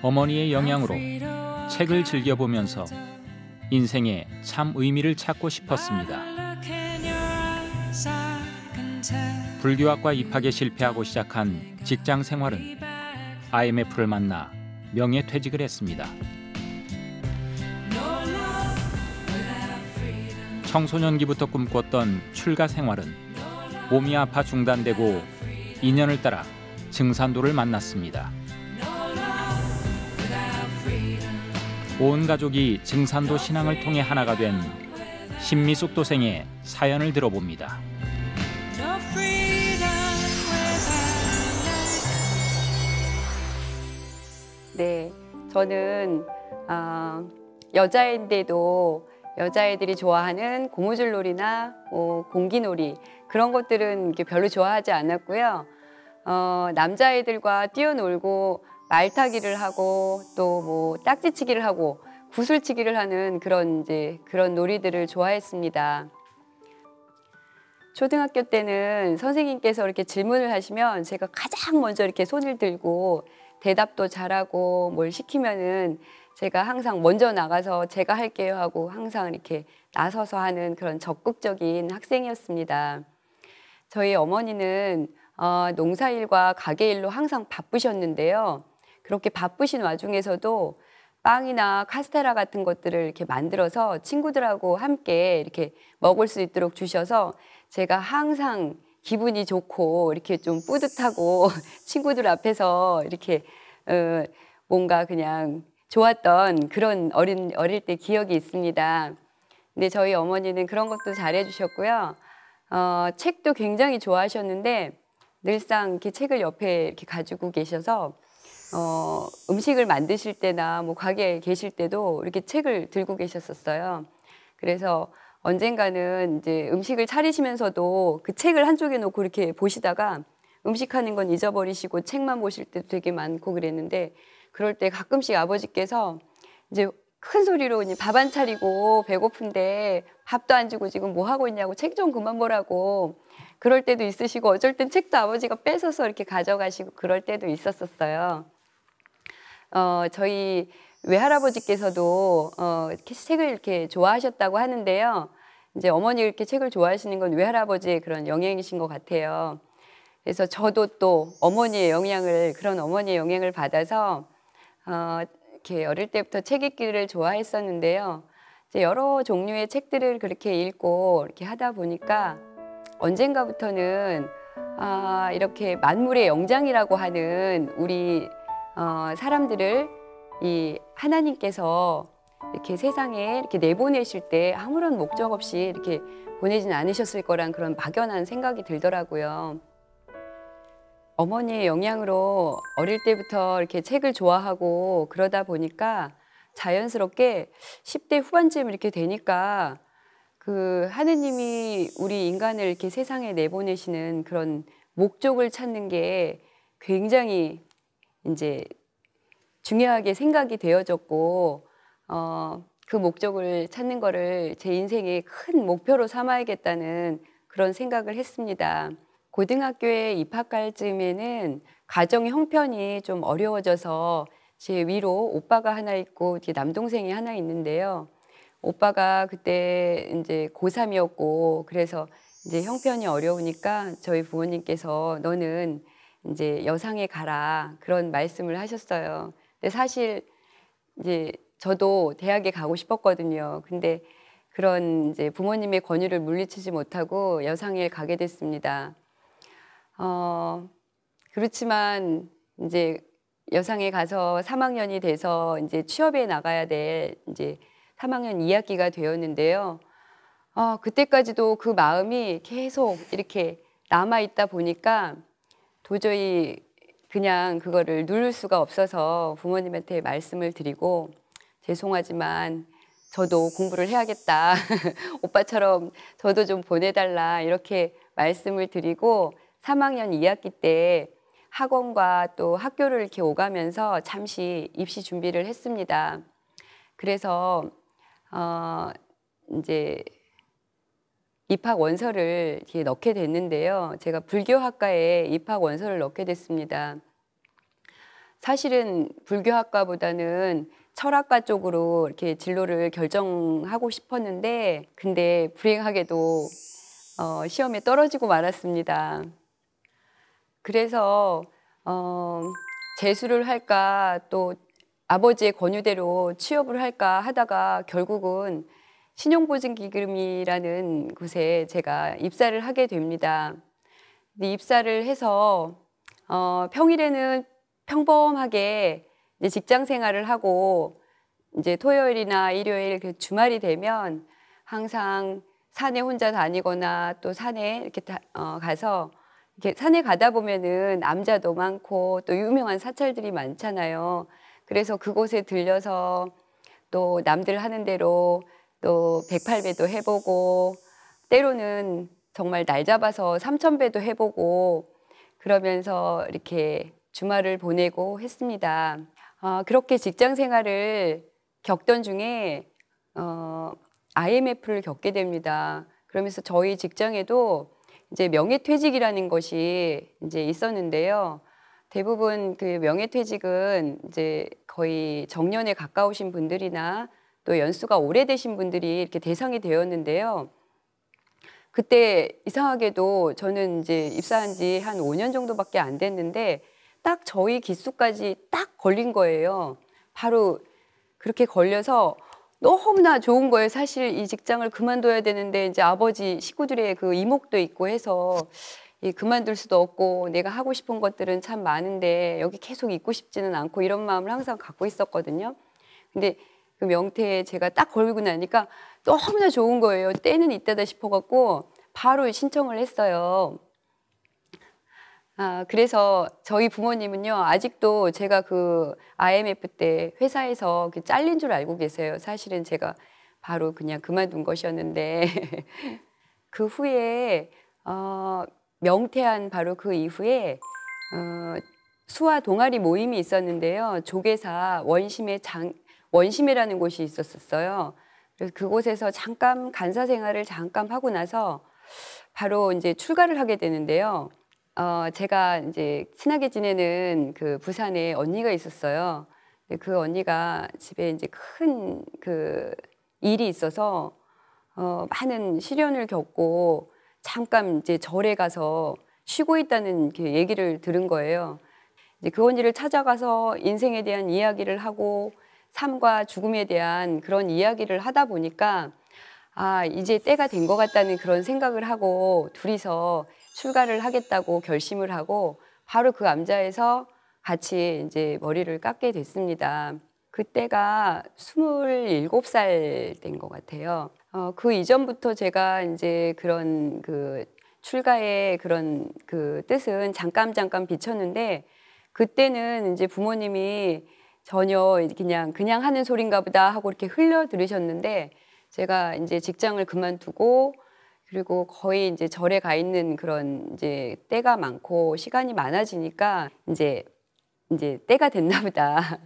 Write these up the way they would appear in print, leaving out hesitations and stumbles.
어머니의 영향으로 책을 즐겨보면서 인생에 참 의미를 찾고 싶었습니다. 불교학과 입학에 실패하고 시작한 직장 생활은 IMF를 만나 명예퇴직을 했습니다. 청소년기부터 꿈꿨던 출가 생활은 몸이 아파 중단되고 인연을 따라 증산도를 만났습니다. 온 가족이 증산도 신앙을 통해 하나가 된 신미숙 도생의 사연을 들어봅니다. 네, 저는 여자인데도 여자애들이 좋아하는 고무줄놀이나 공기놀이 그런 것들은 이렇게 별로 좋아하지 않았고요. 남자애들과 뛰어놀고 말타기를 하고 또 뭐 딱지치기를 하고 구슬치기를 하는 그런 놀이들을 좋아했습니다. 초등학교 때는 선생님께서 이렇게 질문을 하시면 제가 가장 먼저 이렇게 손을 들고 대답도 잘하고 뭘 시키면은 제가 항상 먼저 나가서 제가 할게요 하고 항상 이렇게 나서서 하는 그런 적극적인 학생이었습니다. 저희 어머니는 농사일과 가게일로 항상 바쁘셨는데요. 그렇게 바쁘신 와중에서도 빵이나 카스테라 같은 것들을 이렇게 만들어서 친구들하고 함께 이렇게 먹을 수 있도록 주셔서 제가 항상 기분이 좋고 이렇게 좀 뿌듯하고 친구들 앞에서 이렇게 뭔가 그냥 좋았던 그런 어릴 때 기억이 있습니다. 근데 저희 어머니는 그런 것도 잘해주셨고요. 책도 굉장히 좋아하셨는데 늘상 이렇게 책을 옆에 이렇게 가지고 계셔서 음식을 만드실 때나 뭐 가게에 계실 때도 이렇게 책을 들고 계셨었어요. 그래서 언젠가는 이제 음식을 차리시면서도 그 책을 한쪽에 놓고 이렇게 보시다가 음식하는 건 잊어버리시고 책만 보실 때도 되게 많고 그랬는데 그럴 때 가끔씩 아버지께서 이제 큰 소리로 밥 안 차리고 배고픈데 밥도 안 주고 지금 뭐 하고 있냐고 책 좀 그만 보라고 그럴 때도 있으시고 어쩔 땐 책도 아버지가 뺏어서 이렇게 가져가시고 그럴 때도 있었어요. 저희 외할아버지께서도 이렇게 책을 이렇게 좋아하셨다고 하는데요. 이제 어머니 이렇게 책을 좋아하시는 건 외할아버지의 그런 영향이신 것 같아요. 그래서 저도 또 그런 어머니의 영향을 받아서 이렇게 어릴 때부터 책 읽기를 좋아했었는데요. 이제 여러 종류의 책들을 그렇게 읽고 이렇게 하다 보니까 언젠가부터는 이렇게 만물의 영장이라고 하는 우리 사람들을 이 하나님께서 이렇게 세상에 이렇게 내보내실 때 아무런 목적 없이 이렇게 보내진 않으셨을 거란 그런 막연한 생각이 들더라고요. 어머니의 영향으로 어릴 때부터 이렇게 책을 좋아하고 그러다 보니까 자연스럽게 10대 후반쯤 이렇게 되니까 그 하느님이 우리 인간을 이렇게 세상에 내보내시는 그런 목적을 찾는 게 굉장히 이제 중요하게 생각이 되어졌고 그 목적을 찾는 거를 제 인생의 큰 목표로 삼아야겠다는 그런 생각을 했습니다. 고등학교에 입학할 즈음에는 가정 형편이 좀 어려워져서 제 위로 오빠가 하나 있고 뒤에 남동생이 하나 있는데요. 오빠가 그때 이제 고3이었고 그래서 이제 형편이 어려우니까 저희 부모님께서 너는 이제 여상에 가라 그런 말씀을 하셨어요. 근데 사실 이제 저도 대학에 가고 싶었거든요. 근데 그런 이제 부모님의 권유를 물리치지 못하고 여상에 가게 됐습니다. 그렇지만 이제 여상에 가서 3학년이 돼서 이제 취업에 나가야 될 이제 3학년 2학기가 되었는데요. 그때까지도 그 마음이 계속 이렇게 남아 있다 보니까 도저히 그냥 그거를 누를 수가 없어서 부모님한테 말씀을 드리고 죄송하지만 저도 공부를 해야겠다. 오빠처럼 저도 좀 보내달라 이렇게 말씀을 드리고 3학년 2학기 때 학원과 또 학교를 이렇게 오가면서 잠시 입시 준비를 했습니다. 그래서 이제 입학 원서를 이렇게 넣게 됐는데요. 제가 불교학과에 입학 원서를 넣게 됐습니다. 사실은 불교학과보다는 철학과 쪽으로 이렇게 진로를 결정하고 싶었는데, 근데 불행하게도 시험에 떨어지고 말았습니다. 그래서 재수를 할까 또 아버지의 권유대로 취업을 할까 하다가 결국은 신용보증기금이라는 곳에 제가 입사를 하게 됩니다. 근데 입사를 해서 평일에는 평범하게 이제 직장 생활을 하고, 이제 토요일이나 일요일 주말이 되면 항상 산에 혼자 다니거나 또 산에 이렇게 가서 이렇게 산에 가다 보면은 남자도 많고 또 유명한 사찰들이 많잖아요. 그래서 그곳에 들려서 또 남들 하는 대로 또 108배도 해보고, 때로는 정말 날 잡아서 3000배도 해보고, 그러면서 이렇게 주말을 보내고 했습니다. 그렇게 직장 생활을 겪던 중에 IMF를 겪게 됩니다. 그러면서 저희 직장에도 이제 명예퇴직이라는 것이 이제 있었는데요. 대부분 그 명예퇴직은 이제 거의 정년에 가까우신 분들이나 또 연수가 오래되신 분들이 이렇게 대상이 되었는데요. 그때 이상하게도 저는 이제 입사한 지 한 5년 정도밖에 안 됐는데 딱 저희 기수까지 딱 걸린 거예요. 바로 그렇게 걸려서 너무나 좋은 거예요. 사실 이 직장을 그만둬야 되는데 이제 아버지 식구들의 그 이목도 있고 해서 그만둘 수도 없고, 내가 하고 싶은 것들은 참 많은데 여기 계속 있고 싶지는 않고, 이런 마음을 항상 갖고 있었거든요. 근데 그 명태에 제가 딱 걸고 나니까 너무나 좋은 거예요. 때는 이따다 싶어갖고 바로 신청을 했어요. 그래서 저희 부모님은요, 아직도 제가 그 IMF 때 회사에서 잘린 줄 알고 계세요. 사실은 제가 바로 그냥 그만둔 것이었는데 그 후에 명태한 바로 그 이후에 수화 동아리 모임이 있었는데요. 조계사 원심회라는 곳이 있었어요. 그래서 그곳에서 잠깐 간사 생활을 잠깐 하고 나서 바로 이제 출가를 하게 되는데요. 제가 이제 친하게 지내는 그 부산에 언니가 있었어요. 그 언니가 집에 이제 큰 그 일이 있어서 많은 시련을 겪고 잠깐 이제 절에 가서 쉬고 있다는 그 얘기를 들은 거예요. 이제 그 언니를 찾아가서 인생에 대한 이야기를 하고 삶과 죽음에 대한 그런 이야기를 하다 보니까 이제 때가 된 것 같다는 그런 생각을 하고 둘이서 출가를 하겠다고 결심을 하고 바로 그 암자에서 같이 이제 머리를 깎게 됐습니다. 그때가 27살 된 것 같아요. 그 이전부터 제가 이제 그런 그 출가의 그런 그 뜻은 잠깐 비쳤는데, 그때는 이제 부모님이 전혀 그냥 하는 소린가 보다 하고 이렇게 흘려 들으셨는데, 제가 이제 직장을 그만두고 그리고 거의 이제 절에 가 있는 그런 이제 때가 많고 시간이 많아지니까 이제 때가 됐나 보다.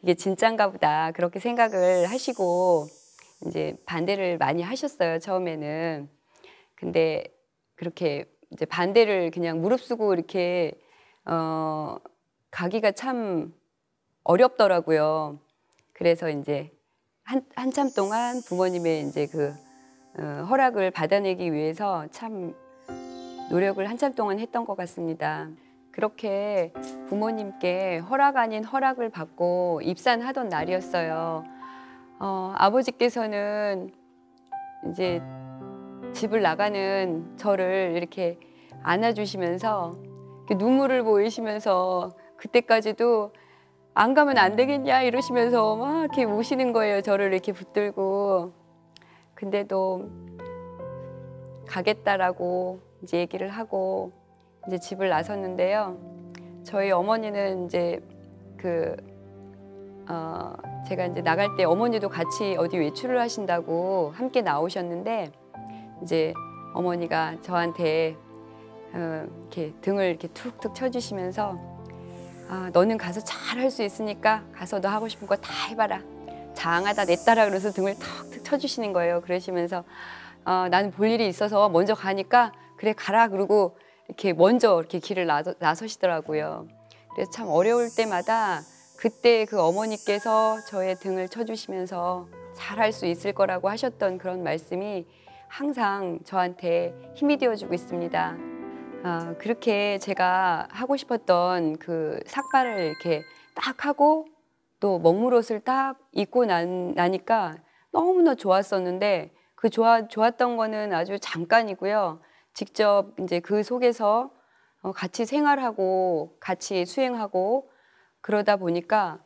이게 진짠가 보다. 그렇게 생각을 하시고 이제 반대를 많이 하셨어요, 처음에는. 근데 그렇게 이제 반대를 그냥 무릅쓰고 이렇게 가기가 참 어렵더라고요. 그래서 이제 한참 동안 부모님의 이제 그 허락을 받아내기 위해서 참 노력을 한참 동안 했던 것 같습니다. 그렇게 부모님께 허락 아닌 허락을 받고 입산하던 날이었어요. 아버지께서는 이제 집을 나가는 저를 이렇게 안아주시면서 눈물을 보이시면서 그때까지도 안 가면 안 되겠냐 이러시면서 막 이렇게 우시는 거예요. 저를 이렇게 붙들고. 근데도 가겠다라고 이제 얘기를 하고 이제 집을 나섰는데요. 저희 어머니는 이제 제가 이제 나갈 때 어머니도 같이 어디 외출을 하신다고 함께 나오셨는데, 이제 어머니가 저한테 이렇게 등을 이렇게 툭툭 쳐주시면서 너는 가서 잘 할 수 있으니까 가서 너 하고 싶은 거 다 해봐라. 장하다 내 딸아 그래서 등을 턱턱 쳐주시는 거예요. 그러시면서 나는 볼 일이 있어서 먼저 가니까 그래 가라 그러고 이렇게 먼저 이렇게 길을 나서시더라고요. 그래서 참 어려울 때마다 그때 그 어머니께서 저의 등을 쳐주시면서 잘할 수 있을 거라고 하셨던 그런 말씀이 항상 저한테 힘이 되어주고 있습니다. 그렇게 제가 하고 싶었던 그 삭발을 이렇게 딱 하고 또 먹물옷을 딱 입고 나니까 너무나 좋았었는데 그 좋았던 거는 아주 잠깐이고요. 직접 이제 그 속에서 같이 생활하고 같이 수행하고 그러다 보니까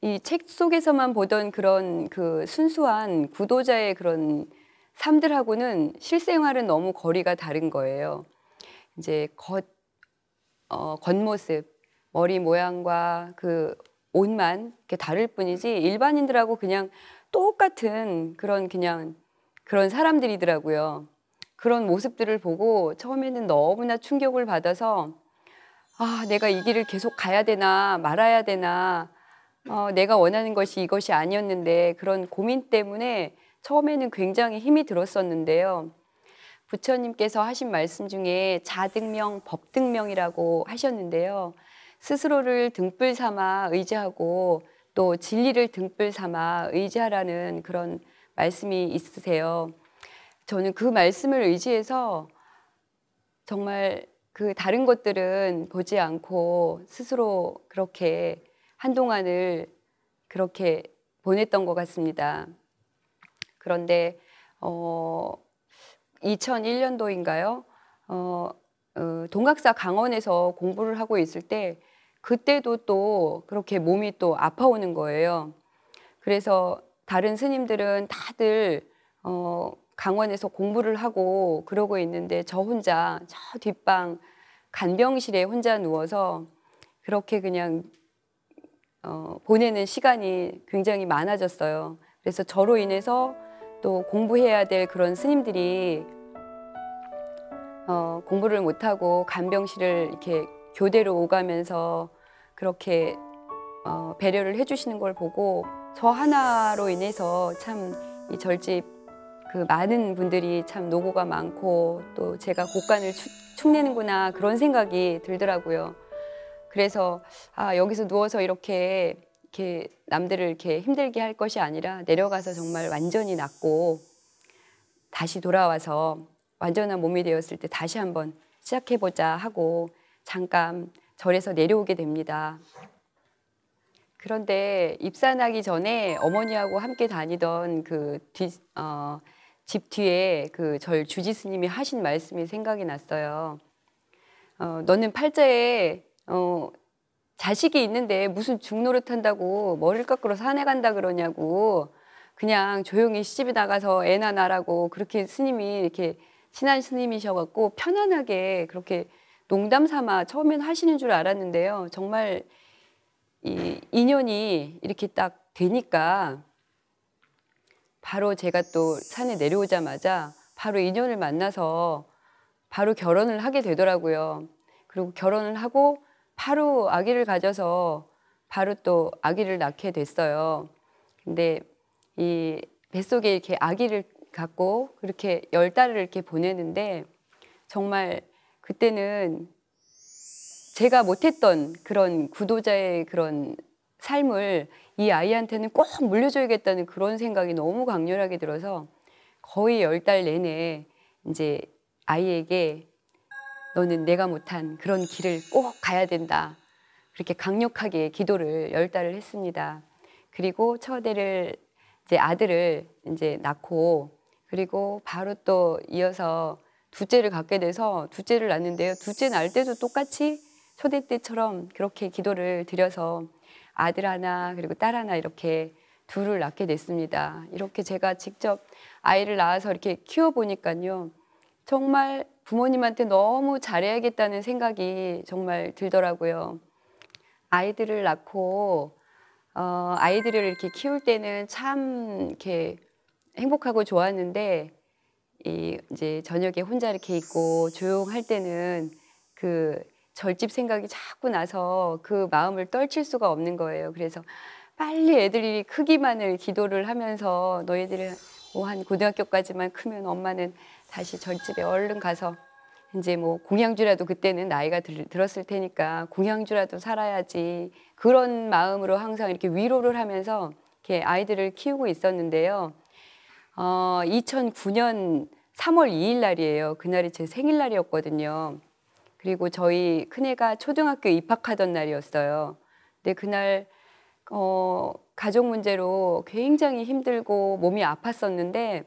이 책 속에서만 보던 그런 그 순수한 구도자의 그런 삶들하고는 실생활은 너무 거리가 다른 거예요. 이제 겉모습, 머리 모양과 그 옷만 이렇게 다를 뿐이지 일반인들하고 그냥 똑같은 그런 사람들이더라고요. 그런 모습들을 보고 처음에는 너무나 충격을 받아서 내가 이 길을 계속 가야 되나 말아야 되나 내가 원하는 것이 이것이 아니었는데 그런 고민 때문에 처음에는 굉장히 힘이 들었었는데요. 부처님께서 하신 말씀 중에 자등명, 법등명이라고 하셨는데요. 스스로를 등불 삼아 의지하고 또 진리를 등불 삼아 의지하라는 그런 말씀이 있으세요. 저는 그 말씀을 의지해서 정말 그 다른 것들은 보지 않고 스스로 그렇게 한동안을 그렇게 보냈던 것 같습니다. 그런데 2001년도인가요? 동학사 강원에서 공부를 하고 있을 때 그때도 또 그렇게 몸이 또 아파오는 거예요. 그래서 다른 스님들은 다들 강원에서 공부를 하고 그러고 있는데 저 혼자 저 뒷방 간병실에 혼자 누워서 그렇게 그냥 보내는 시간이 굉장히 많아졌어요. 그래서 저로 인해서 또 공부해야 될 그런 스님들이 공부를 못하고 간병실을 이렇게 교대로 오가면서 그렇게 배려를 해주시는 걸 보고 저 하나로 인해서 참 이 절집 그 많은 분들이 참 노고가 많고 또 제가 곳간을 축내는구나 그런 생각이 들더라고요. 그래서 여기서 누워서 이렇게 남들을 이렇게 힘들게 할 것이 아니라 내려가서 정말 완전히 낫고 다시 돌아와서 완전한 몸이 되었을 때 다시 한번 시작해보자 하고 잠깐 절에서 내려오게 됩니다. 그런데 입산하기 전에 어머니하고 함께 다니던 집 뒤에 그 절 주지 스님이 하신 말씀이 생각이 났어요. 너는 팔자에 자식이 있는데 무슨 죽노릇 한다고 머리를 깎으러 산에 간다 그러냐고 그냥 조용히 시집에 나가서 애나 낳으라고 그렇게 스님이 이렇게 친한 스님이셔갖고 편안하게 그렇게 농담 삼아 처음엔 하시는 줄 알았는데요. 정말 이 인연이 이렇게 딱 되니까 바로 제가 또 산에 내려오자마자 바로 인연을 만나서 바로 결혼을 하게 되더라고요. 그리고 결혼을 하고 바로 아기를 가져서 바로 또 아기를 낳게 됐어요. 근데 이 뱃속에 이렇게 아기를 갖고 그렇게 10달을 이렇게 보내는데 정말 그때는 제가 못했던 그런 구도자의 그런 삶을 이 아이한테는 꼭 물려줘야겠다는 그런 생각이 너무 강렬하게 들어서 거의 10달 내내 이제 아이에게 너는 내가 못한 그런 길을 꼭 가야 된다. 그렇게 강력하게 기도를 10달을 했습니다. 그리고 첫애를 이제 아들을 이제 낳고 그리고 바로 또 이어서 둘째를 갖게 돼서 둘째를 낳는데요. 둘째 낳을 때도 똑같이 초대 때처럼 그렇게 기도를 드려서 아들 하나 그리고 딸 하나 이렇게 둘을 낳게 됐습니다. 이렇게 제가 직접 아이를 낳아서 이렇게 키워보니까요. 정말 부모님한테 너무 잘해야겠다는 생각이 정말 들더라고요. 아이들을 낳고 아이들을 이렇게 키울 때는 참 이렇게 행복하고 좋았는데 이제 저녁에 혼자 이렇게 있고 조용할 때는 그 절집 생각이 자꾸 나서 그 마음을 떨칠 수가 없는 거예요. 그래서 빨리 애들이 크기만을 기도를 하면서 너희들을 한 고등학교까지만 크면 엄마는 다시 절집에 얼른 가서 이제 뭐 공양주라도 그때는 나이가 들었을 테니까 공양주라도 살아야지 그런 마음으로 항상 이렇게 위로를 하면서 이렇게 아이들을 키우고 있었는데요. 2009년 3월 2일 날이에요. 그날이 제 생일날이었거든요. 그리고 저희 큰애가 초등학교 입학하던 날이었어요. 근데 그날 가족 문제로 굉장히 힘들고 몸이 아팠었는데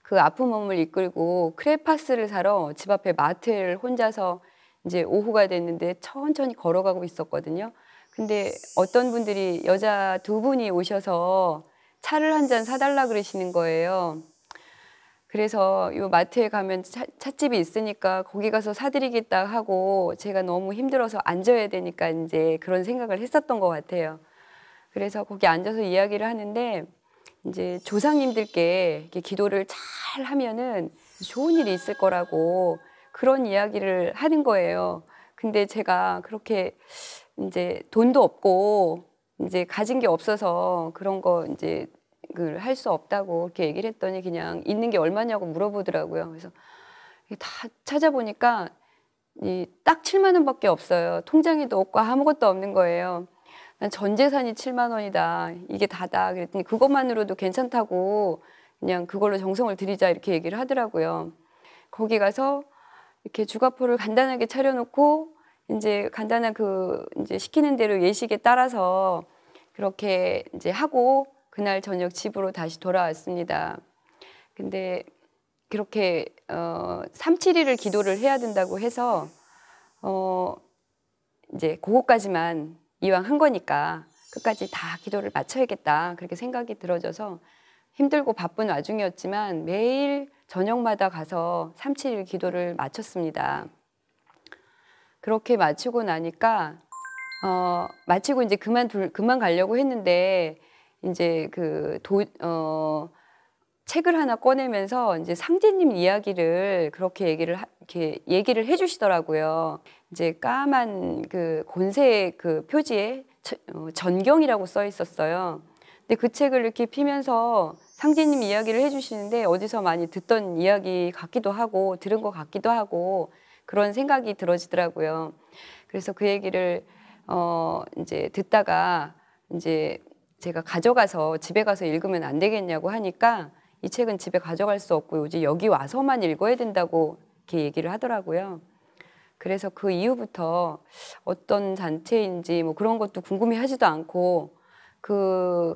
그 아픈 몸을 이끌고 크레파스를 사러 집 앞에 마트를 혼자서 이제 오후가 됐는데 천천히 걸어가고 있었거든요. 근데 어떤 분들이 여자 두 분이 오셔서 차를 한 잔 사달라 그러시는 거예요. 그래서 이 마트에 가면 찻집이 있으니까 거기 가서 사드리겠다 하고 제가 너무 힘들어서 앉아야 되니까 이제 그런 생각을 했었던 것 같아요. 그래서 거기 앉아서 이야기를 하는데 이제 조상님들께 이렇게 기도를 잘 하면은 좋은 일이 있을 거라고 그런 이야기를 하는 거예요. 근데 제가 그렇게 이제 돈도 없고 이제 가진 게 없어서 그런 거 이제 할 수 없다고 이렇게 얘기를 했더니 그냥 있는 게 얼마냐고 물어보더라고요. 그래서 다 찾아보니까 딱 7만 원밖에 없어요. 통장에도 없고 아무것도 없는 거예요. 난 전 재산이 7만 원이다. 이게 다다. 그랬더니 그것만으로도 괜찮다고 그냥 그걸로 정성을 들이자 이렇게 얘기를 하더라고요. 거기 가서 이렇게 주가포를 간단하게 차려놓고 이제 간단한 이제 시키는 대로 예식에 따라서 그렇게 이제 하고 그날 저녁 집으로 다시 돌아왔습니다. 근데 그렇게 3, 7일을 기도를 해야 된다고 해서 이제 그거까지만 이왕 한 거니까 끝까지 다 기도를 마쳐야겠다 그렇게 생각이 들어져서 힘들고 바쁜 와중이었지만 매일 저녁마다 가서 3, 7일 기도를 마쳤습니다. 그렇게 마치고 나니까 마치고 이제 그만 가려고 했는데 이제 책을 하나 꺼내면서 이제 상제님 이야기를 그렇게 얘기를 해주시더라고요. 이제 까만 곤색 표지에 전경이라고 써 있었어요. 근데 그 책을 이렇게 피면서 상제님 이야기를 해주시는데 어디서 많이 듣던 이야기 같기도 하고 들은 것 같기도 하고 그런 생각이 들어지더라고요. 그래서 그 얘기를 이제 듣다가 이제 제가 가져가서 집에 가서 읽으면 안 되겠냐고 하니까 이 책은 집에 가져갈 수 없고 이제 여기 와서만 읽어야 된다고 이렇게 얘기를 하더라고요. 그래서 그 이후부터 어떤 단체인지 뭐 그런 것도 궁금해하지도 않고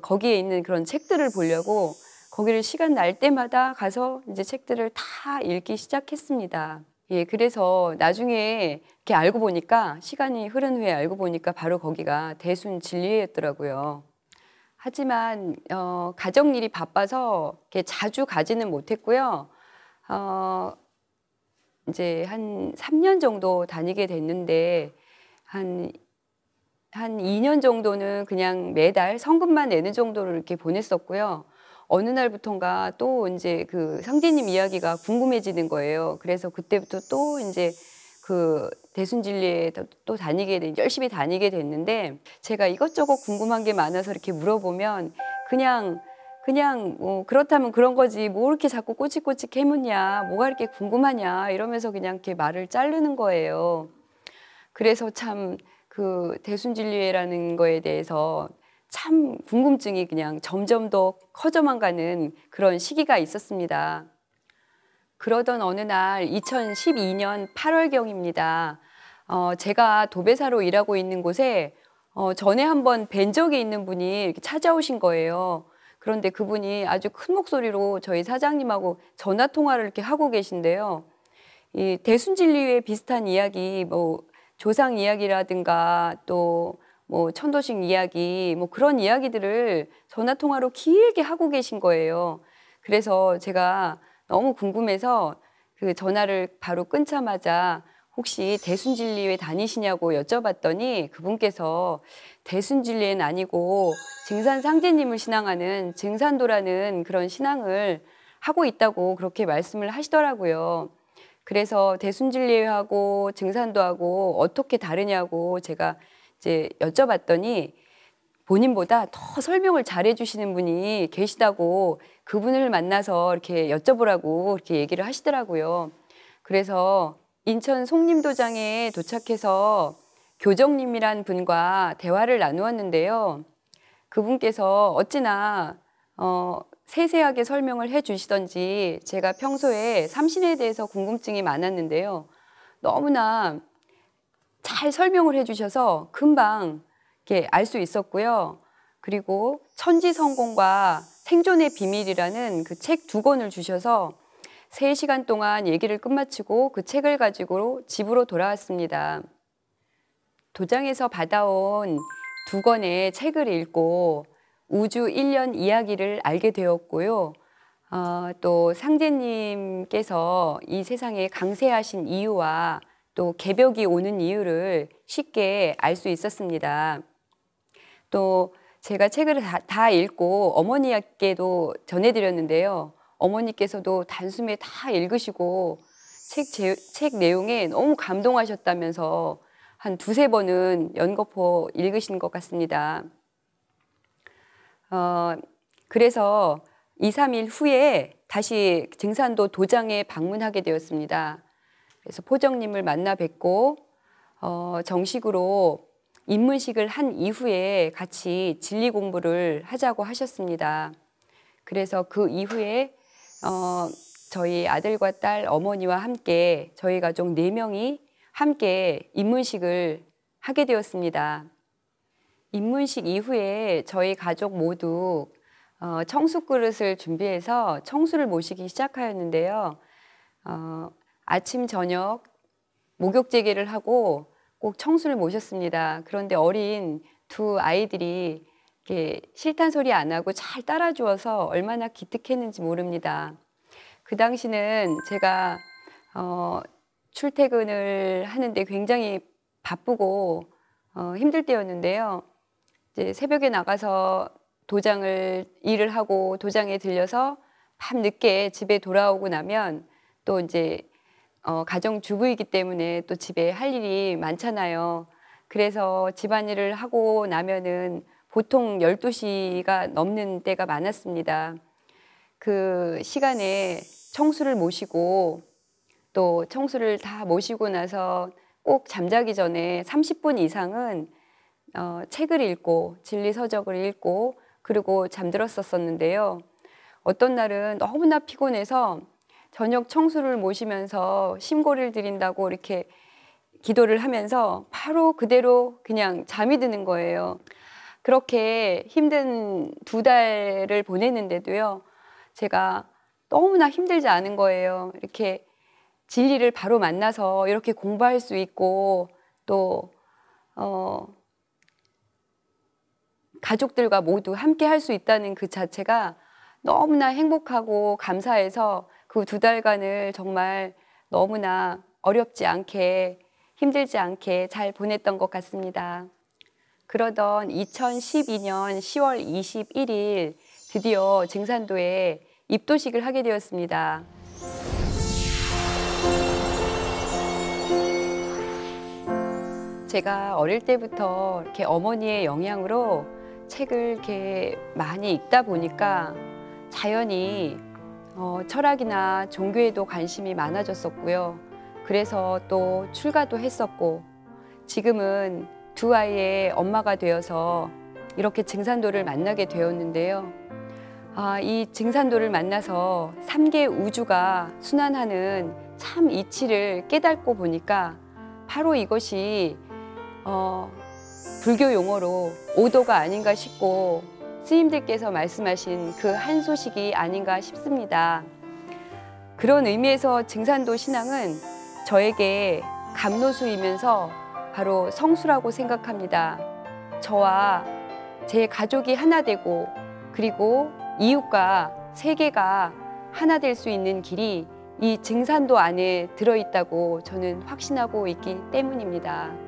거기에 있는 그런 책들을 보려고 거기를 시간 날 때마다 가서 이제 책들을 다 읽기 시작했습니다. 예, 그래서 나중에 이렇게 알고 보니까 시간이 흐른 후에 알고 보니까 바로 거기가 대순 진리회였더라고요. 하지만 가정 일이 바빠서 이렇게 자주 가지는 못했고요. 이제 한 3년 정도 다니게 됐는데 한 2년 정도는 그냥 매달 성금만 내는 정도로 이렇게 보냈었고요. 어느 날부턴가 또 이제 상제님 이야기가 궁금해지는 거예요. 그래서 그때부터 또 이제 대순진리에 또 열심히 다니게 됐는데 제가 이것저것 궁금한 게 많아서 이렇게 물어보면 그냥 뭐 그렇다면 그런 거지 뭐 이렇게 자꾸 꼬치꼬치 캐묻냐 뭐가 이렇게 궁금하냐 이러면서 그냥 이렇게 말을 자르는 거예요. 그래서 참 대순진리회라는 거에 대해서 참 궁금증이 그냥 점점 더 커져만 가는 그런 시기가 있었습니다. 그러던 어느 날 2012년 8월경입니다. 제가 도배사로 일하고 있는 곳에 전에 한번 뵌 적이 있는 분이 이렇게 찾아오신 거예요. 그런데 그분이 아주 큰 목소리로 저희 사장님하고 전화 통화를 이렇게 하고 계신데요. 이 대순진리회 비슷한 이야기, 뭐 조상 이야기라든가 또 뭐 천도식 이야기, 뭐 그런 이야기들을 전화 통화로 길게 하고 계신 거예요. 그래서 제가 너무 궁금해서 그 전화를 바로 끊자마자 혹시 대순진리회 다니시냐고 여쭤봤더니 그분께서 대순진리회는 아니고 증산상제님을 신앙하는 증산도라는 그런 신앙을 하고 있다고 그렇게 말씀을 하시더라고요. 그래서 대순진리회하고 증산도하고 어떻게 다르냐고 제가 이제 여쭤봤더니 본인보다 더 설명을 잘해 주시는 분이 계시다고 그분을 만나서 이렇게 여쭤보라고 이렇게 얘기를 하시더라고요. 그래서 인천 송림도장에 도착해서 교정님이란 분과 대화를 나누었는데요. 그분께서 어찌나 세세하게 설명을 해 주시던지 제가 평소에 삼신에 대해서 궁금증이 많았는데요. 너무나 잘 설명을 해 주셔서 금방 알 수 있었고요. 그리고 천지성공과 생존의 비밀이라는 그 책 2권을 주셔서 3시간 동안 얘기를 끝마치고 그 책을 가지고 집으로 돌아왔습니다. 도장에서 받아온 2권의 책을 읽고 우주 1년 이야기를 알게 되었고요. 또 상제님께서 이 세상에 강세하신 이유와 또 개벽이 오는 이유를 쉽게 알 수 있었습니다. 또 제가 책을 다 읽고 어머니께도 전해드렸는데요. 어머니께서도 단숨에 다 읽으시고 책 내용에 너무 감동하셨다면서 한 2~3번은 연거푸 읽으신 것 같습니다. 그래서 2~3일 후에 다시 증산도 도장에 방문하게 되었습니다. 그래서 포정님을 만나 뵙고 정식으로 입문식을 한 이후에 같이 진리 공부를 하자고 하셨습니다. 그래서 그 이후에 저희 아들과 딸, 어머니와 함께 저희 가족 4명이 함께 입문식을 하게 되었습니다. 입문식 이후에 저희 가족 모두 청수 그릇을 준비해서 청수를 모시기 시작하였는데요. 아침, 저녁 목욕제기를 하고 꼭 청수를 모셨습니다. 그런데 어린 2 아이들이 이렇게 싫다는 소리 안 하고 잘 따라주어서 얼마나 기특했는지 모릅니다. 그 당시는 제가 출퇴근을 하는데 굉장히 바쁘고 힘들 때였는데요. 이제 새벽에 나가서 일을 하고 도장에 들려서 밤 늦게 집에 돌아오고 나면 또 이제 가정주부이기 때문에 또 집에 할 일이 많잖아요. 그래서 집안일을 하고 나면은 보통 12시가 넘는 때가 많았습니다. 그 시간에 청수를 모시고 또 청수를 다 모시고 나서 꼭 잠자기 전에 30분 이상은 책을 읽고 진리서적을 읽고 그리고 잠들었었는데요. 어떤 날은 너무나 피곤해서 저녁 청수를 모시면서 심고를 드린다고 이렇게 기도를 하면서 바로 그대로 그냥 잠이 드는 거예요. 그렇게 힘든 2달을 보냈는데도요. 제가 너무나 힘들지 않은 거예요. 이렇게 진리를 바로 만나서 이렇게 공부할 수 있고 또 가족들과 모두 함께 할 수 있다는 그 자체가 너무나 행복하고 감사해서 그 2달간을 정말 너무나 어렵지 않게 힘들지 않게 잘 보냈던 것 같습니다. 그러던 2012년 10월 21일 드디어 증산도에 입도식을 하게 되었습니다. 제가 어릴 때부터 이렇게 어머니의 영향으로 책을 이렇게 많이 읽다 보니까 자연히 철학이나 종교에도 관심이 많아졌었고요. 그래서 또 출가도 했었고 지금은 2 아이의 엄마가 되어서 이렇게 증산도를 만나게 되었는데요. 이 증산도를 만나서 3개 우주가 순환하는 참 이치를 깨닫고 보니까 바로 이것이 불교 용어로 오도가 아닌가 싶고 스님들께서 말씀하신 그 한 소식이 아닌가 싶습니다. 그런 의미에서 증산도 신앙은 저에게 감로수이면서 바로 성수라고 생각합니다. 저와 제 가족이 하나 되고 그리고 이웃과 세계가 하나 될 수 있는 길이 이 증산도 안에 들어있다고 저는 확신하고 있기 때문입니다.